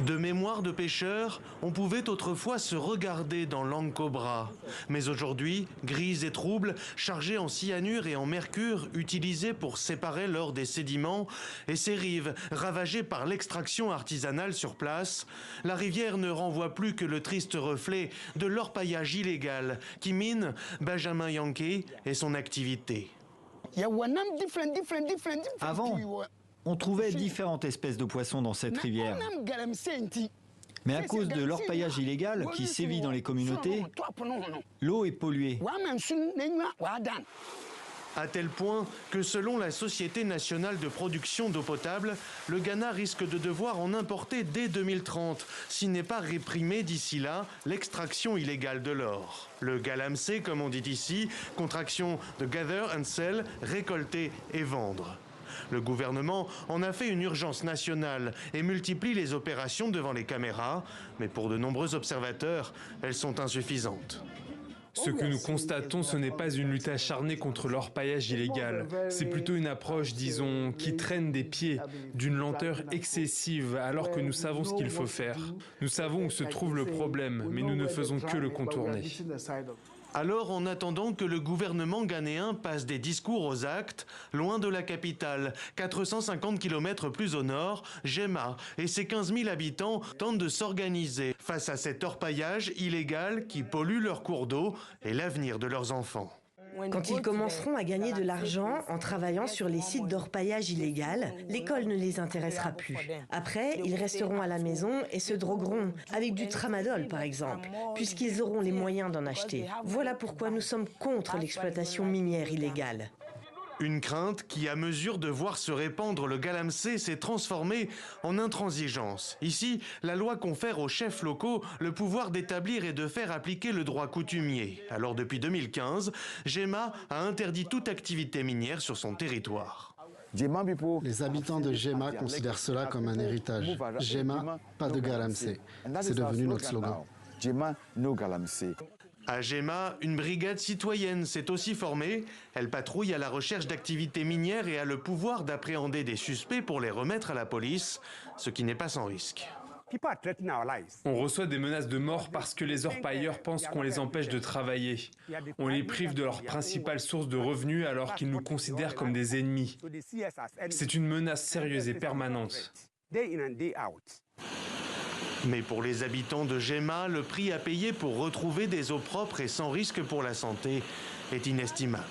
De mémoire de pêcheurs, on pouvait autrefois se regarder dans l'Ancobra. Mais aujourd'hui, grise et trouble, chargée en cyanure et en mercure, utilisée pour séparer l'or des sédiments, et ses rives ravagées par l'extraction artisanale sur place, la rivière ne renvoie plus que le triste reflet de l'orpaillage illégal qui mine Benjamin Yankee et son activité. Avant, on trouvait différentes espèces de poissons dans cette rivière. Mais à cause de l'orpaillage illégal qui sévit dans les communautés, l'eau est polluée. À tel point que selon la Société nationale de production d'eau potable, le Ghana risque de devoir en importer dès 2030, s'il n'est pas réprimé d'ici là l'extraction illégale de l'or. Le galamsey, comme on dit ici, contraction de gather and sell, récolter et vendre. Le gouvernement en a fait une urgence nationale et multiplie les opérations devant les caméras, mais pour de nombreux observateurs, elles sont insuffisantes. Ce que nous constatons, ce n'est pas une lutte acharnée contre l'orpaillage illégal. C'est plutôt une approche, disons, qui traîne des pieds, d'une lenteur excessive, alors que nous savons ce qu'il faut faire. Nous savons où se trouve le problème, mais nous ne faisons que le contourner. Alors, en attendant que le gouvernement ghanéen passe des discours aux actes, loin de la capitale, 450 km plus au nord, Jema et ses 15 000 habitants tentent de s'organiser face à cet orpaillage illégal qui pollue leurs cours d'eau et l'avenir de leurs enfants. Quand ils commenceront à gagner de l'argent en travaillant sur les sites d'orpaillage illégal, l'école ne les intéressera plus. Après, ils resteront à la maison et se drogueront avec du tramadol, par exemple, puisqu'ils auront les moyens d'en acheter. Voilà pourquoi nous sommes contre l'exploitation minière illégale. Une crainte qui, à mesure de voir se répandre le galamsey, s'est transformée en intransigeance. Ici, la loi confère aux chefs locaux le pouvoir d'établir et de faire appliquer le droit coutumier. Alors depuis 2015, Jema a interdit toute activité minière sur son territoire. Les habitants de Jema considèrent cela comme un héritage. Jema, pas de galamsey. C'est devenu notre slogan. À Jema, une brigade citoyenne s'est aussi formée. Elle patrouille à la recherche d'activités minières et a le pouvoir d'appréhender des suspects pour les remettre à la police, ce qui n'est pas sans risque. On reçoit des menaces de mort parce que les orpailleurs pensent qu'on les empêche de travailler. On les prive de leur principale source de revenus alors qu'ils nous considèrent comme des ennemis. C'est une menace sérieuse et permanente. Mais pour les habitants de Jema, le prix à payer pour retrouver des eaux propres et sans risque pour la santé est inestimable.